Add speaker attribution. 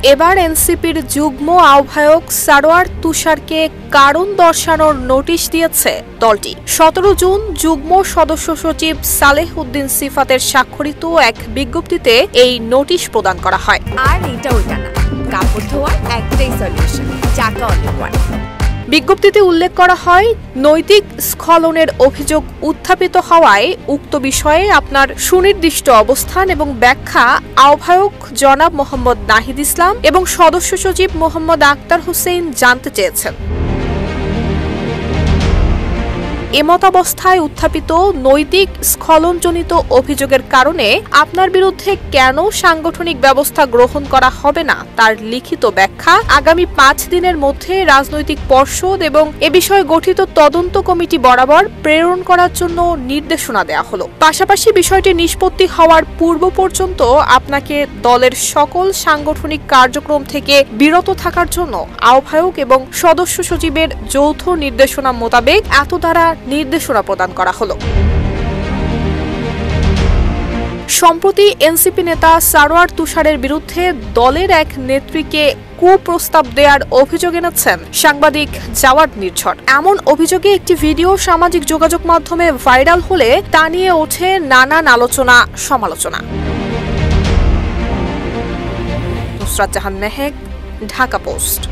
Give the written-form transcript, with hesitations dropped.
Speaker 1: এবার এনসিপির যুগ্ম আহ্বায়ক সারোয়ার তুষারকে কারণ দর্শানোর নোটিশ দিয়েছে দলটি। 17 জুন যুগ্ম সদস্য সচিব সালেহ উদ্দিন সিফাতের স্বাক্ষরিত এক বিজ্ঞপ্তিতে এই নোটিশ প্রদান করা হয়।
Speaker 2: আর এটা ওইটা না, কাপড় ধোয়ার একটাই সলিউশন, চাকা অল-ইন-ওয়ান।
Speaker 1: বিজ্ঞপ্তিতে উল্লেখ করা হয়, নৈতিক স্খলনের অভিযোগ উত্থাপিত হওয়ায় উক্ত বিষয়ে আপনার সুনির্দিষ্ট অবস্থান এবং ব্যাখ্যা আহ্বায়ক জনাব মোহাম্মদ নাহিদ ইসলাম এবং সদস্য সচিব মোহাম্মদ আক্তার হোসেন জানতে চেয়েছেন। এমতাবস্থায় উত্থাপিত নৈতিক স্খলনজনিত অভিযোগের কারণে আপনার বিরুদ্ধে কেন সাংগঠনিক ব্যবস্থা গ্রহণ করা হবে না তার লিখিত ব্যাখ্যা আগামী 5 দিনের মধ্যে রাজনৈতিক পর্ষদ এবং এ বিষয়ে গঠিত তদন্ত কমিটি বরাবর প্রেরণ করার জন্য নির্দেশনা দেওয়া হলো। পাশাপাশি বিষয়টি নিষ্পত্তি হওয়ার পূর্ব পর্যন্ত আপনাকে দলের সকল সাংগঠনিক কার্যক্রম থেকে বিরত থাকার জন্য আহ্বায়ক এবং সদস্য সচিবের যৌথ নির্দেশনা মোতাবেক এত দ্বারা নির্দেশনা প্রদান করা হলো। সম্প্রতি এনসিপি নেতা সারোয়ার তুষারের বিরুদ্ধে দলের এক নেত্রীকে কুপ্রস্তাব দেওয়ার অভিযোগ এনেছেন সাংবাদিক জাওয়াদ নির্ঝর। এমন অভিযোগে একটি ভিডিও সামাজিক যোগাযোগ মাধ্যমে ভাইরাল হলে তা নিয়ে ওঠে নানান আলোচনা সমালোচনা। নুসরাত জাহান মেহেক, ঢাকা পোস্ট।